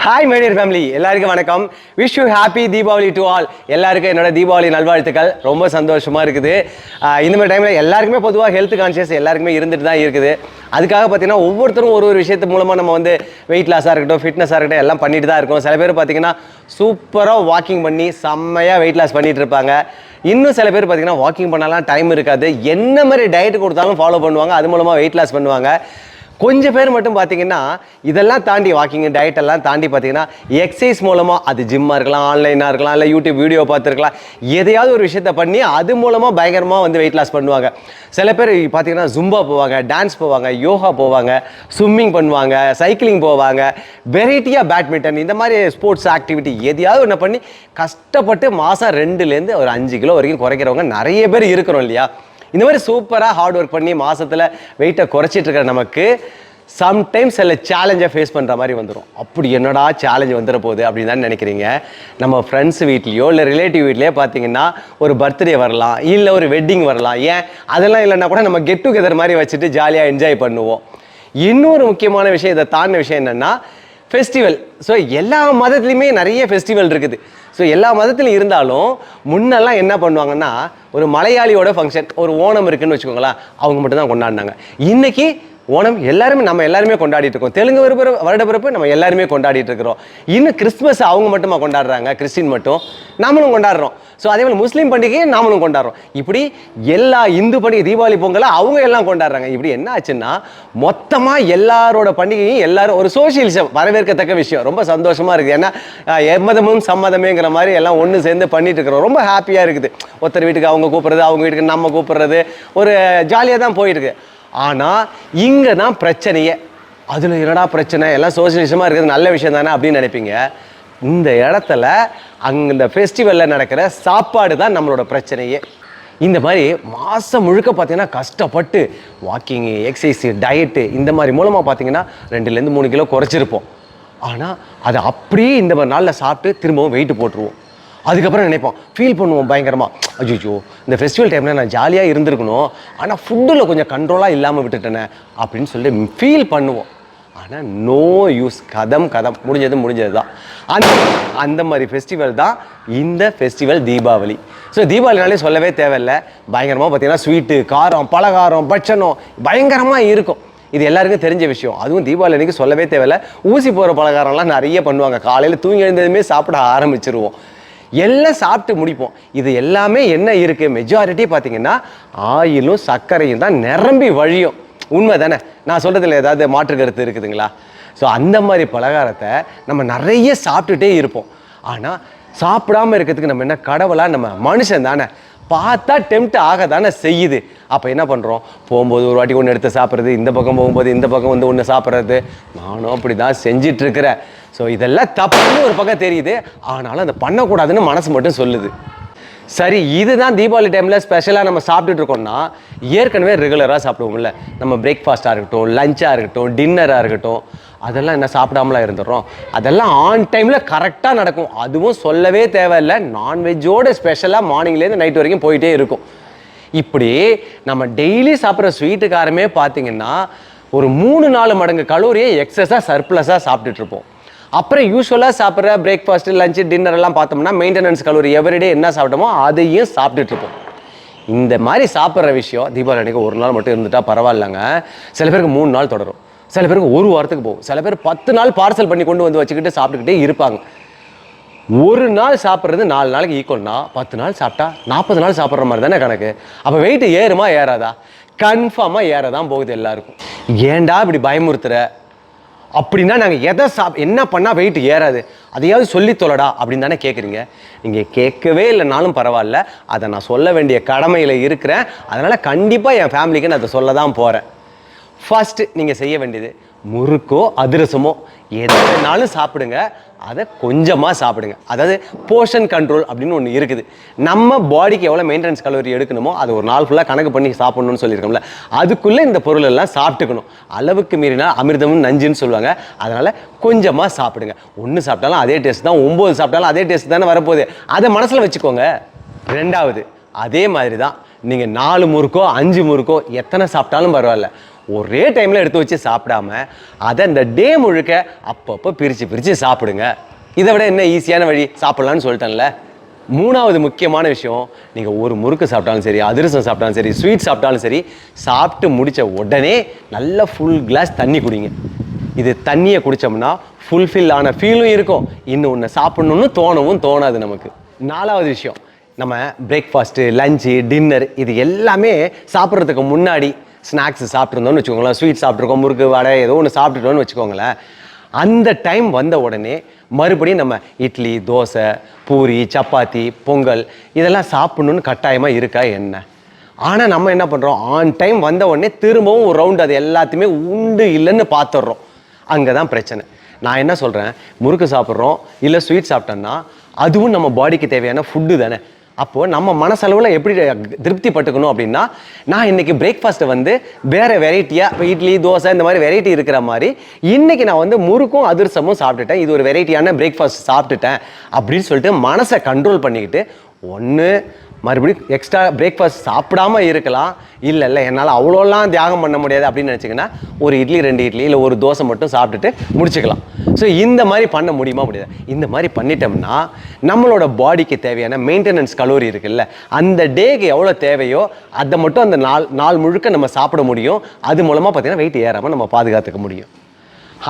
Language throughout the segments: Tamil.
ஹாய் மை டியர் ஃபேமிலி, எல்லாருக்கும் வணக்கம். Wish you happy Deepavali to all. எல்லாருக்கும் என்னோட தீபாவளி நல்வாழ்த்துக்கள். ரொம்ப சந்தோஷமா இருக்குது. இந்த மாதிரி டைமில் எல்லாருக்குமே பொதுவாக ஹெல்த் கான்ஷியஸ் எல்லாருக்குமே இருந்துட்டு தான் இருக்குது. அதுக்காக பார்த்தீங்கன்னா ஒவ்வொருத்தரும் ஒரு விஷயத்து மூலமாக நம்ம வந்து வெயிட் லாஸாக இருக்கட்டும், ஃபிட்னஸாக இருக்கட்டும் எல்லாம் பண்ணிட்டு தான் இருக்கோம். சில பேர் பார்த்தீங்கன்னா சூப்பராக வாக்கிங் பண்ணி செம்மையாக வெயிட் லாஸ் பண்ணிட்டு இருப்பாங்க. இன்னும் சில பேர் பார்த்தீங்கன்னா வாக்கிங் பண்ணலாம் டைம் இருக்காது, என்ன மாதிரி டயட் கொடுத்தாலும் ஃபாலோ பண்ணுவாங்க, அது மூலமாக வெயிட் லாஸ் பண்ணுவாங்க. கொஞ்சம் பேர் மட்டும் பார்த்தீங்கன்னா இதெல்லாம் தாண்டி வாக்கிங் டயட் எல்லாம் தாண்டி பார்த்தீங்கன்னா எக்ஸசைஸ் மூலமாக, அது ஜிம்மாக இருக்கலாம், ஆன்லைனாக இருக்கலாம், இல்லை யூடியூப் வீடியோ பார்த்துருக்கலாம், எதையாவது ஒரு விஷயத்த பண்ணி அது மூலமாக பயங்கரமாக வந்து வெயிட் லாஸ் பண்ணுவாங்க. சில பேர் பார்த்தீங்கன்னா ஜும்பா போவாங்க, டான்ஸ் போவாங்க, யோகா போவாங்க, ஸ்விம்மிங் பண்ணுவாங்க, சைக்கிளிங் போவாங்க, வெரைட்டியாக பேட்மிண்டன், இந்த மாதிரி ஸ்போர்ட்ஸ் ஆக்டிவிட்டி எதையாவது ஒன்று பண்ணி கஷ்டப்பட்டு மாதம் 2லேருந்து ஒரு 5 கிலோ வரைக்கும் குறைக்கிறவங்க நிறைய பேர் இருக்கிறோம் இல்லையா? இந்த மாதிரி சூப்பராக ஹார்ட் ஒர்க் பண்ணி மாதத்தில் வெயிட்டை குறைச்சிட்டு இருக்கிற நமக்கு சம்டைம்ஸ் சில சேலஞ்சை ஃபேஸ் பண்ணுற மாதிரி வந்துடும். அப்படி என்னடா சேலஞ்ச் வந்துட போகுது அப்படின்னு தான் நினைக்கிறீங்க. நம்ம ஃப்ரெண்ட்ஸ் வீட்லேயோ இல்லை ரிலேட்டிவ் வீட்லேயோ பார்த்தீங்கன்னா ஒரு பர்த்டே வரலாம், இல்லை ஒரு வெட்டிங் வரலாம். ஏன் அதெல்லாம் இல்லைன்னா கூட நம்ம கெட் டுகெதர் மாதிரி வச்சுட்டு ஜாலியாக என்ஜாய் பண்ணுவோம். இன்னொரு முக்கியமான விஷயம், இதை தாண்டின விஷயம் என்னென்னா ஃபெஸ்டிவல். ஸோ எல்லா மதத்துலேயுமே நிறைய ஃபெஸ்டிவல் இருக்குது. ஸோ எல்லா மதத்துலையும் இருந்தாலும் முன்னெல்லாம் என்ன பண்ணுவாங்கன்னா, ஒரு மலையாளியோட ஃபங்க்ஷன், ஒரு ஓணம் இருக்குன்னு வச்சுக்கோங்களேன், அவங்க மட்டும் தான் கொண்டாடினாங்க. இன்றைக்கி ஓணம் நம்ம எல்லாருமே கொண்டாடிட்டு இருக்கோம். தெலுங்கு வருடப்பிறப்பு நம்ம எல்லாருமே கொண்டாடிட்டு இருக்கிறோம். இன்னும் கிறிஸ்மஸ் அவங்க மட்டுமா கொண்டாடுறாங்க, கிறிஸ்டின் மட்டும், நாமளும் கொண்டாடுறோம். ஸோ அதே மாதிரி முஸ்லீம் பண்டிகையை நாமளும் கொண்டாடுறோம். இப்படி எல்லா இந்து பண்டிகை, தீபாவளி, பொங்கலை அவங்க எல்லாம் கொண்டாடுறாங்க. இப்படி என்ன ஆச்சுன்னா மொத்தமாக எல்லாரோட பண்டிகையும் எல்லாரும் ஒரு சோசியலிசம், வரவேற்கத்தக்க விஷயம், ரொம்ப சந்தோஷமாக இருக்குது. ஏன்னா எம்மதமும் சம்மதமேங்கிற மாதிரி எல்லாம் ஒன்று சேர்ந்து பண்ணிட்டு இருக்கிறோம். ரொம்ப ஹாப்பியாக இருக்குது. ஒருத்தர் வீட்டுக்கு அவங்க கூப்பிட்றது, அவங்க வீட்டுக்கு நம்ம கூப்பிட்றது, ஒரு ஜாலியாக தான் போயிருக்கு. ஆனால் இங்கே தான் பிரச்சனையே. அதில் என்னடா பிரச்சனை, எல்லாம் சோசியலிசமாக இருக்குது, நல்ல விஷயம் தானே அப்படின்னு நினைப்பீங்க. இந்த இடத்துல அங்கே இந்த ஃபெஸ்டிவலில் நடக்கிற சாப்பாடு தான் நம்மளோட பிரச்சனையே. இந்த மாதிரி மாதம் முழுக்க பார்த்தீங்கன்னா கஷ்டப்பட்டு வாக்கிங்கு, எக்ஸசைஸு, டயட்டு இந்த மாதிரி மூலமாக பார்த்தீங்கன்னா 2லேருந்து 3 கிலோ குறைச்சிருப்போம். ஆனால் அதை அப்படியே இந்த மாதிரி நாளில் சாப்பிட்டு திரும்பவும் வெயிட்டு போட்டுருவோம். அதுக்கப்புறம் நினைப்போம், ஃபீல் பண்ணுவோம் பயங்கரமாக, அஜிஜோ இந்த ஃபெஸ்டிவல் டைமில் நான் ஜாலியாக இருந்திருக்கணும், ஆனால் ஃபுட்டில் கொஞ்சம் கண்ட்ரோலாக இல்லாமல் விட்டுட்டேனே அப்படின்னு சொல்லிட்டு ஃபீல் பண்ணுவோம். ஆனால் நோ யூஸ், கதம் முடிஞ்சது தான். அந்த மாதிரி ஃபெஸ்டிவல் தான் இந்த ஃபெஸ்டிவல் தீபாவளி. ஸோ தீபாவளினாலே சொல்லவே தேவையில்லை. பயங்கரமாக பார்த்தீங்கன்னா ஸ்வீட்டு, காரம், பலகாரம், பட்சணம் பயங்கரமாக இருக்கும். இது எல்லாருக்கும் தெரிஞ்ச விஷயம். அதுவும் தீபாவளி அன்றைக்கி சொல்லவே தேவையில்லை. ஊசி போகிற பலகாரம்லாம் நிறைய பண்ணுவாங்க. காலையில் தூங்கி எழுந்ததுமே சாப்பிட ஆரம்பிச்சிருவோம். எல்லாம் சாப்பிட்டு முடிப்போம். இது எல்லாமே என்ன இருக்குது, மெஜாரிட்டி பார்த்தீங்கன்னா ஆயிலும் சர்க்கரையும் தான் நிரம்பி வழியும். உண்மை தானே? நான் சொல்கிறதுல ஏதாவது மாற்று கருத்து இருக்குதுங்களா? ஸோ அந்த மாதிரி பலகாரத்தை நம்ம நிறைய சாப்பிட்டுட்டே இருப்போம். ஆனால் சாப்பிடாமல் இருக்கிறதுக்கு நம்ம என்ன கடவுளாக? நம்ம மனுஷன் தானே, பார்த்தா டெம்ப்ட் ஆக தானே செய்யுது. அப்போ என்ன பண்ணுறோம், போகும்போது ஒரு வாட்டி ஒன்று எடுத்து சாப்பிட்றது, இந்த பக்கம் போகும்போது இந்த பக்கம் வந்து ஒன்று சாப்பிட்றது. நானும் அப்படி தான் செஞ்சிட்ருக்கிறேன். ஸோ இதெல்லாம் தப்புன்னு ஒரு பக்கம் தெரியுது, ஆனாலும் அதை பண்ணக்கூடாதுன்னு மனசு மட்டும் சொல்லுது. சரி, இதுதான் தீபாவளி டைமில் ஸ்பெஷலாக நம்ம சாப்பிட்டுட்டு இருக்கோம்னா, ஏற்கனவே ரெகுலராக சாப்பிடுவோம்ல, நம்ம பிரேக்ஃபாஸ்ட்டாக இருக்கட்டும், லஞ்சாக இருக்கட்டும், டின்னராக இருக்கட்டும், அதெல்லாம் என்ன சாப்பிடாமலாம் இருந்துடுறோம். அதெல்லாம் ஆன் டைமில் கரெக்டாக நடக்கும். அதுவும் சொல்லவே தேவையில்லை, நான்வெஜ்ஜோடு ஸ்பெஷலாக மார்னிங்லேருந்து நைட் வரைக்கும் போயிட்டே இருக்கும். இப்படி நம்ம டெய்லி சாப்பிட்ற ஸ்வீட்டுக்காரமே பார்த்தீங்கன்னா ஒரு 3-4 மடங்கு கலோரியை எக்ஸஸாக சர்ப்ளஸாக சாப்பிட்டுட்ருப்போம். அப்புறம் யூஸ்வலாக சாப்பிட்ற பிரேக்ஃபாஸ்ட்டு, லஞ்சு, டின்னர் எல்லாம் பார்த்தோம்னா மெயின்டெனன்ஸ் கலோரி எவ்ரிடே என்ன சாப்பிட்டோமோ அதையும் சாப்பிட்டுட்ருப்போம். இந்த மாதிரி சாப்பிட்ற விஷயம் தீபாவளி அன்றைக்கி ஒரு நாள் மட்டும் இருந்துட்டால் பரவாயில்லைங்க. சில பேருக்கு 3 நாள் தொடரும், சில பேருக்கு 1 வாரத்துக்கு போகும், சில பேர் 10 நாள் பார்சல் பண்ணி கொண்டு வந்து வச்சுக்கிட்டு சாப்பிட்டுக்கிட்டே இருப்பாங்க. ஒரு நாள் சாப்பிட்றது 4 நாளைக்கு ஈக்குவல்னா 10 நாள் சாப்பிட்டா 40 நாள் சாப்பிட்ற மாதிரி தானே கணக்கு. அப்போ வெயிட்டு ஏறுமா ஏறாதா? கன்ஃபார்மாக ஏறதான் போகுது எல்லாருக்கும். ஏன்டா இப்படி பயமுறுத்துற அப்படின்னா, நாங்கள் என்ன பண்ணால் வெயிட் ஏறாது, அதையாவது சொல்லி தொலைடா அப்படின்னு தானே கேட்குறீங்க. நீங்கள் கேட்கவே இல்லைனாலும் பரவாயில்ல, அதை நான் சொல்ல வேண்டிய கடமையில் இருக்கிறேன். அதனால் கண்டிப்பாக என் ஃபேமிலிக்கு நான் அதை சொல்ல தான் போகிறேன். ஃபஸ்ட்டு நீங்கள் செய்ய வேண்டியது, முறுக்கோ அதிரசமோ எது வேணாலும் சாப்பிடுங்க, அதை கொஞ்சமாக சாப்பிடுங்க. அதாவது போர்ஷன் கண்ட்ரோல் அப்படின்னு ஒன்று இருக்குது. நம்ம பாடிக்கு எவ்வளோ மெயின்டெனன்ஸ் கலோரி எடுக்கணுமோ அது ஒரு நாள் ஃபுல்லாக கணக்கு பண்ணி சாப்பிட்ணுன்னு சொல்லியிருக்கோம்ல, அதுக்குள்ளே இந்த பொருள் எல்லாம் சாப்பிட்டுக்கணும். அளவுக்கு மீறினா அமிர்தமும் நஞ்சுன்னு சொல்லுவாங்க. அதனால் கொஞ்சமாக சாப்பிடுங்க. 1 சாப்பிட்டாலும் அதே டேஸ்ட் தான், 9 சாப்பிட்டாலும் அதே டேஸ்ட் தானே வரப்போகுது. அதை மனசில் வச்சுக்கோங்க. 2வது அதே மாதிரி தான், நீங்கள் 4 முறுக்கோ 5 முறுக்கோ எத்தனை சாப்பிட்டாலும் பரவாயில்ல, ஒரே டைமில் எடுத்து வச்சு சாப்பிடாம அதை இந்த டே முழுக்க அப்பப்போ பிரித்து சாப்பிடுங்க. இதை விட என்ன ஈஸியான வழி? சாப்பிட்லான்னு சொல்லிட்டேன்ல. மூணாவது முக்கியமான விஷயம், நீங்கள் ஒரு முறுக்கு சாப்பிட்டாலும் சரி, அதிரசம் சாப்பிட்டாலும் சரி, ஸ்வீட் சாப்பிட்டாலும் சரி, சாப்பிட்டு முடித்த உடனே நல்லா ஃபுல் கிளாஸ் தண்ணி குடிங்க. இது தண்ணியை குடித்தோம்னா ஃபுல்ஃபில் ஆன ஃபீலும் இருக்கும், இன்னும் ஒன்று சாப்பிட்ணுன்னு தோணாது நமக்கு. நாலாவது விஷயம், நம்ம பிரேக்ஃபாஸ்ட்டு, லஞ்சு, டின்னர் இது எல்லாமே சாப்பிட்றதுக்கு முன்னாடி ஸ்நாக்ஸ் சாப்பிட்ருந்தோன்னு வச்சுக்கோங்களேன், ஸ்வீட் சாப்பிட்ருக்கோம், முறுக்கு, வடை ஏதோ ஒன்று சாப்பிட்டுட்டோன்னு வச்சுக்கோங்களேன். அந்த டைம் வந்த உடனே மறுபடியும் நம்ம இட்லி, தோசை, பூரி, சப்பாத்தி, பொங்கல் இதெல்லாம் சாப்பிட்ணுன்னு கட்டாயமாக இருக்கா என்ன? ஆனால் நம்ம என்ன பண்ணுறோம், ஆன் டைம் வந்த உடனே திரும்பவும் ஒரு ரவுண்டு அது எல்லாத்தையுமே உண்டு இல்லைன்னு பார்த்துட்றோம். அங்கே தான் பிரச்சனை. நான் என்ன சொல்கிறேன், முறுக்கு சாப்பிட்றோம் இல்லை ஸ்வீட் சாப்பிட்டோன்னா அதுவும் நம்ம பாடிக்கு தேவையான ஃபுட்டு தானே. அப்போது நம்ம மனசளவில் எப்படி திருப்தி பட்டுக்கணும் அப்படின்னா, நான் இன்றைக்கி பிரேக்ஃபாஸ்ட்டை வந்து வேறு வெரைட்டியாக, இப்போ இட்லி, தோசை இந்த மாதிரி வெரைட்டி இருக்கிற மாதிரி இன்றைக்கி நான் வந்து முறுக்கும் அதிரசமும் சாப்பிட்டுட்டேன், இது ஒரு வெரைட்டியான பிரேக்ஃபாஸ்ட் சாப்பிட்டுட்டேன் அப்படின்னு சொல்லிட்டு மனசை கண்ட்ரோல் பண்ணிக்கிட்டு ஒன்று மறுபடியும் எக்ஸ்ட்ரா பிரேக்ஃபாஸ்ட் சாப்பிடாம இருக்கலாம். இல்லை என்னால் அவ்வளோலாம் தியாகம் பண்ண முடியாது அப்படின்னு நினச்சிங்கன்னா ஒரு இட்லி, 2 இட்லி இல்லை ஒரு தோசை மட்டும் சாப்பிட்டுட்டு முடிச்சுக்கலாம். ஸோ இந்த மாதிரி பண்ண முடியுமா? முடியாது. இந்த மாதிரி பண்ணிட்டோம்னா நம்மளோட பாடிக்கு தேவையான மெயின்டெனன்ஸ் கலோரி இருக்குல்ல, அந்த டேக்கு எவ்வளோ தேவையோ அதை மட்டும் அந்த நாள் முழுக்க நம்ம சாப்பிட முடியும். அது மூலமாக பார்த்தீங்கன்னா வெயிட் ஏறாமல் நம்ம பாதுகாத்துக்க முடியும்.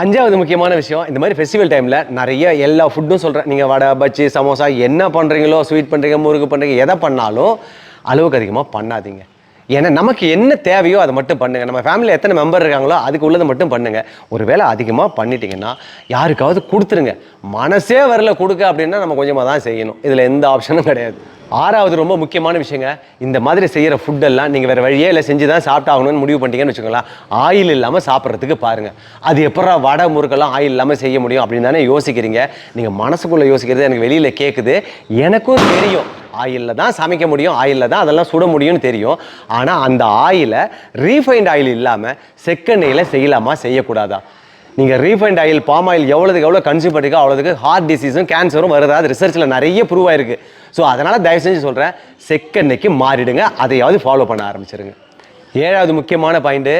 5வது முக்கியமான விஷயம், இந்த மாதிரி ஃபெஸ்டிவல் டைமில் நிறைய எல்லா ஃபுட்டும் சொல்கிறேன், நீங்கள் வடை, பஜ்ஜி, சமோசா என்ன பண்ணுறீங்களோ, ஸ்வீட் பண்ணுறீங்க, முறுக்கு பண்ணுறீங்க, எதை பண்ணாலும் அளவுக்கு அதிகமாக பண்ணாதீங்க. ஏன்னா நமக்கு என்ன தேவையோ அதை மட்டும் பண்ணுங்கள். நம்ம ஃபேமிலியில் எத்தனை மெம்பர் இருக்காங்களோ அதுக்கு உள்ளதை மட்டும் பண்ணுங்கள். ஒரு வேளை அதிகமாக பண்ணிட்டீங்கன்னா யாருக்காவது கொடுத்துருங்க. மனசே வரல கொடுக்க அப்படின்னா நம்ம கொஞ்சமாக தான் செய்யணும். இதில் எந்த ஆப்ஷனும் கிடையாது. 6வது ரொம்ப முக்கியமான விஷயங்க, இந்த மாதிரி செய்கிற ஃபுட்டெல்லாம் நீங்கள் வேறு வழியே இல்லை செஞ்சு தான் சாப்பிட்டாகணும்னு முடிவு பண்ணிட்டீங்கன்னு வச்சுக்கோங்களேன், ஆயில் இல்லாமல் சாப்பிட்றதுக்கு பாருங்கள். அது எப்போ வடை, முறுக்கெல்லாம் ஆயில் இல்லாமல் செய்ய முடியும் அப்படின்னு தானே யோசிக்கிறீங்க. நீங்கள் மனசுக்குள்ளே யோசிக்கிறது எனக்கு வெளியில் கேட்குது, எனக்கும் தெரியும். ஆயிலில் தான் சமைக்க முடியும், ஆயிலில் தான் அதெல்லாம் சுட முடியும்னு தெரியும். ஆனால் அந்த ஆயிலை ரீஃபைண்ட் ஆயில் இல்லாமல் செக்கெண்ணெயில் செய்யலாமா, செய்யக்கூடாதா? நீங்கள் ரீஃபைண்ட் ஆயில், பாம் ஆயில் எவ்வளோ கன்சியூம் பண்ணிக்கோ அவ்வளோதுக்கு ஹார்ட் டிசீஸும் கேன்சரும் வருது. அது ரிசர்ச்சில் நிறைய ப்ரூவ் ஆயிருக்கு. ஸோ அதனால் தயவு செஞ்சு சொல்கிறேன், செக்கெண்ணெய்க்கு மாறிடுங்க, அதையாவது ஃபாலோ பண்ண ஆரம்பிச்சிருங்க. 7வது முக்கியமான பாயிண்ட்டு,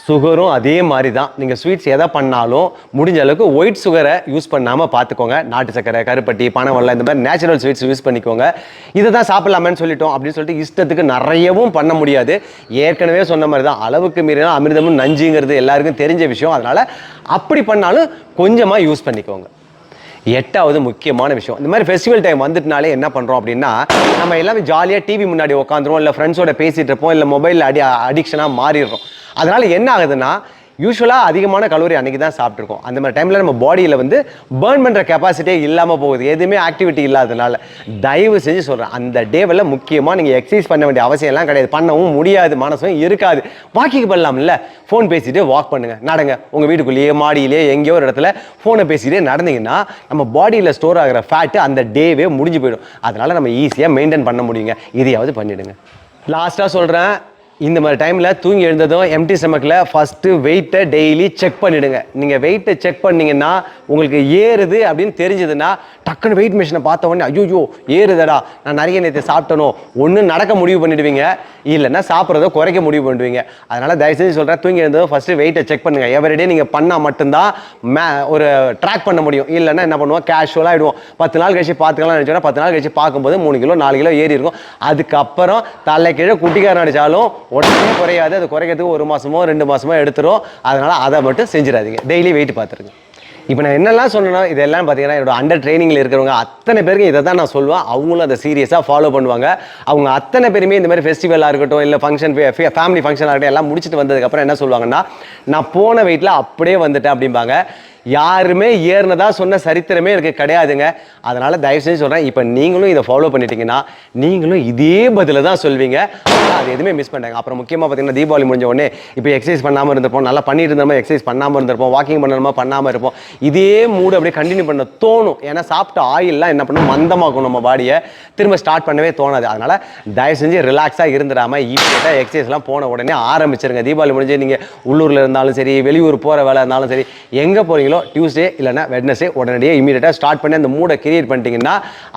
சுகரும் அதே மாதிரி தான். நீங்கள் ஸ்வீட்ஸ் எதை பண்ணாலும் முடிஞ்ச அளவுக்கு ஒயிட் சுகரை யூஸ் பண்ணாமல் பார்த்துக்கோங்க. நாட்டு சக்கரை, கருப்பட்டி, பனவெல்லம் இந்த மாதிரி நேச்சுரல் ஸ்வீட்ஸ் யூஸ் பண்ணிக்கோங்க. இதை தான் சாப்பிடலாமேன்னு சொல்லிட்டோம் அப்படின்னு சொல்லிட்டு இஷ்டத்துக்கு நிறையவும் பண்ண முடியாது. ஏற்கனவே சொன்ன மாதிரி தான், அளவுக்கு மீறினா அமிர்தமும் நஞ்சுங்கிறது எல்லாருக்கும் தெரிஞ்ச விஷயம். அதனால் அப்படி பண்ணாலும் கொஞ்சமாக யூஸ் பண்ணிக்கோங்க. 8வது முக்கியமான விஷயம், இந்த மாதிரி ஃபெஸ்டிவல் டைம் வந்துட்டுனாலே என்ன பண்ணுறோம் அப்படின்னா, நம்ம எல்லாமே ஜாலியாக டிவி முன்னாடி உட்காந்துருவோம், இல்லை ஃப்ரெண்ட்ஸோட பேசிகிட்டு இருப்போம், இல்லை மொபைலில் அடிக்ஷனாக மாறிடுறோம். அதனால் என்ன ஆகுதுன்னா, யூஸ்வலாக அதிகமான கலோரி அன்றைக்கி தான் சாப்பிட்ருக்கோம். அந்த மாதிரி டைமில் நம்ம பாடியில் வந்து பேர்ன் பண்ணுற கெப்பாசிட்டியே இல்லாமல் போகுது, எதுவுமே ஆக்டிவிட்டி இல்லாததுனால. தயவு செஞ்சு சொல்கிறேன், அந்த டேவில் முக்கியமாக நீங்கள் எக்ஸசைஸ் பண்ண வேண்டிய அவசியம் எல்லாம் கிடையாது, பண்ணவும் முடியாது, மனசும் இருக்காது. வாக்கிங் பண்ணலாம் இல்லை, ஃபோன் பேசிட்டு வாக் பண்ணுங்கள், நடங்க. உங்கள் வீட்டுக்குள்ளேயே, மாடியிலே, எங்கேயோ ஒரு இடத்துல ஃபோனை பேசிகிட்டே நடந்தீங்கன்னா நம்ம பாடியில் ஸ்டோர் ஆகிற ஃபேட்டு அந்த டேவே முடிஞ்சு போயிடும். அதனால் நம்ம ஈஸியாக மெயின்டைன் பண்ண முடியுங்க. இதையாவது பண்ணிவிடுங்க. லாஸ்ட்டாக சொல்கிறேன், இந்த மாதிரி டைமில் தூங்கி எழுந்ததும் எம்டி ஸ்டமக்கில் ஃபஸ்ட்டு வெயிட்டை டெய்லி செக் பண்ணிவிடுங்க. நீங்கள் வெயிட்டை செக் பண்ணிங்கன்னா உங்களுக்கு ஏறுது அப்படின்னு தெரிஞ்சதுன்னா டக்குன்னு வெயிட் மிஷினை பார்த்த உடனே ஐயோ ஏறுதடா, நான் நிறைய நேற்று சாப்பிட்டனோ ஒன்று நடக்க முடிவு பண்ணிவிடுவீங்க, இல்லைன்னா சாப்பிட்றத குறைக்க முடிவு பண்ணிடுவீங்க. அதனால் தயவுசெய்து சொல்கிறேன், தூங்கி எழுந்ததும் ஃபஸ்ட்டு வெயிட்டை செக் பண்ணுங்கள். எவரிடே நீங்கள் பண்ணால் மட்டும்தான் ஒரு ட்ராக் பண்ண முடியும். இல்லைன்னா என்ன பண்ணுவோம், கேஷுவலாக ஆகிடுவோம். 10 நாள் கழிச்சு பார்த்துக்கலாம் நினச்சோன்னா 10 நாள் கழிச்சு பார்க்கும்போது 3 கிலோ 4 கிலோ ஏறி இருக்கும். அதுக்கப்புறம் தலை கீழே குட்டிக்காரன் அடித்தாலும் உடனே குறையாது. அது குறைக்கிறதுக்கு 1 மாதமோ 2 மாதமோ எடுத்துரும். அதனால் அதை மட்டும் செஞ்சிடாதீங்க. டெய்லி வெயிட் பார்த்துருங்க. இப்போ நான் என்னெல்லாம் சொன்னேன்னா இதெல்லாம் பார்த்தீங்கன்னா என்னோட அண்டர் ட்ரைனிங்கில் இருக்கிறவங்க அத்தனை பேருக்கு இதை தான் நான் சொல்லுவேன். அவங்களும் அதை சீரியஸாக ஃபாலோ பண்ணுவாங்க. அவங்க அத்தனை பேருமே இந்த மாதிரி ஃபெஸ்டிவலாக இருக்கட்டும், இல்லை ஃபங்க்ஷன், ஃபேமிலி ஃபங்க்ஷனாக இருக்கட்டும், எல்லாம் முடிச்சுட்டு வந்ததுக்கப்புறம் என்ன சொல்லுவாங்கன்னா, நான் போன வெயிட்டில் அப்படியே வந்துட்டேன் அப்படிம்பாங்க. யாருமே ஏறினதா சொன்ன சரித்திரமே எனக்கு கிடையாதுங்க. அதனால் தயவு செஞ்சு சொல்கிறேன், இப்போ நீங்களும் இதை ஃபாலோ பண்ணிட்டீங்கன்னா நீங்களும் இதே பதில தான் சொல்வீங்க. ஆனால் அது எதுவுமே மிஸ் பண்ணிட்டாங்க. அப்புறம் முக்கியமாக பார்த்தீங்கன்னா தீபாவளி முடிஞ்ச உடனே இப்போ எக்ஸசைஸ் பண்ணாமல் இருந்திருப்போம், நல்லா பண்ணிட்டு இருந்தோமா, எக்ஸசைஸ் பண்ணாமல் இருந்திருப்போம், வாக்கிங் பண்ணணுமா பண்ணாமல் இருப்போம். இதே மூடு அப்படியே கண்டினியூ பண்ண தோணும். ஏன்னா சாப்பிட்ட ஆயிலெலாம் என்ன பண்ணும், மந்தமாக்கும் நம்ம பாடியை, திரும்ப ஸ்டார்ட் பண்ணவே தோணாது. அதனால் தயவு செஞ்சு ரிலாக்ஸாக இருந்துடாமல் இப்போ எக்ஸசைஸ்லாம் போன உடனே ஆரம்பிச்சிருங்க. தீபாவளி முடிஞ்சு நீங்கள் உள்ளூரில் இருந்தாலும் சரி, வெளியூர் போகிற வேலை இருந்தாலும் சரி, எங்கே போகிறீங்க போகிறீங்களோ டியூஸ்டே இல்லைனா வெட்னஸ்டே உடனடியாக இமீடியட்டாக ஸ்டார்ட் பண்ணி அந்த மூடை கிரியேட் பண்ணிட்டீங்கன்னா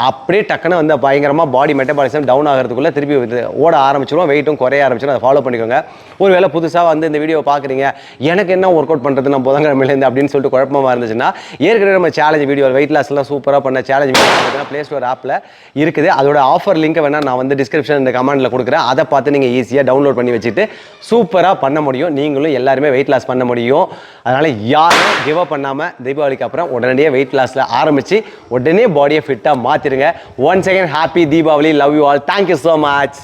அப்படியே டக்குன்னு வந்து பயங்கரமாக பாடி மெட்டபாலிசம் டவுன் ஆகிறதுக்குள்ளே திருப்பி ஓட ஆரம்பிச்சிடும், வெயிட்டும் குறைய ஆரம்பிச்சிடும். அதை ஃபாலோ பண்ணிக்கோங்க. ஒருவேளை புதுசாக வந்து இந்த வீடியோ பார்க்குறீங்க, எனக்கு என்ன ஒர்க் அவுட் பண்ணுறது நான் புதன்கிழமையிலேருந்து அப்படின்னு சொல்லிட்டு குழப்பமாக இருந்துச்சுன்னா, ஏற்கனவே நம்ம சேலஞ்ச் வீடியோ வெயிட் லாஸ்லாம் சூப்பராக பண்ண சேலஞ்ச் வீடியோ பார்த்தீங்கன்னா ப்ளே ஸ்டோர் ஆப்பில் இருக்குது. அதோட ஆஃபர் லிங்க்கை வேணால் நான் வந்து டிஸ்கிரிப்ஷன் இந்த கமெண்ட்டில் கொடுக்குறேன். அதை பார்த்து நீங்கள் ஈஸியாக டவுன்லோட் பண்ணி வச்சுட்டு சூப்பராக பண்ண முடியும். நீங்களும் எல்லாருமே வெயிட் லாஸ் பண்ண முடியும். அதனால் யாரும் கிவ் அப் பண்ணாமல் தீபாவளிக்கு அப்புறம் உடனடியாக வெயிட் லாஸில் ஆரம்பித்து உடனே பாடியை ஃபிட்டாக மாற்றிடுங்க. Once again happy Deepavali. Love you all. Thank you so much.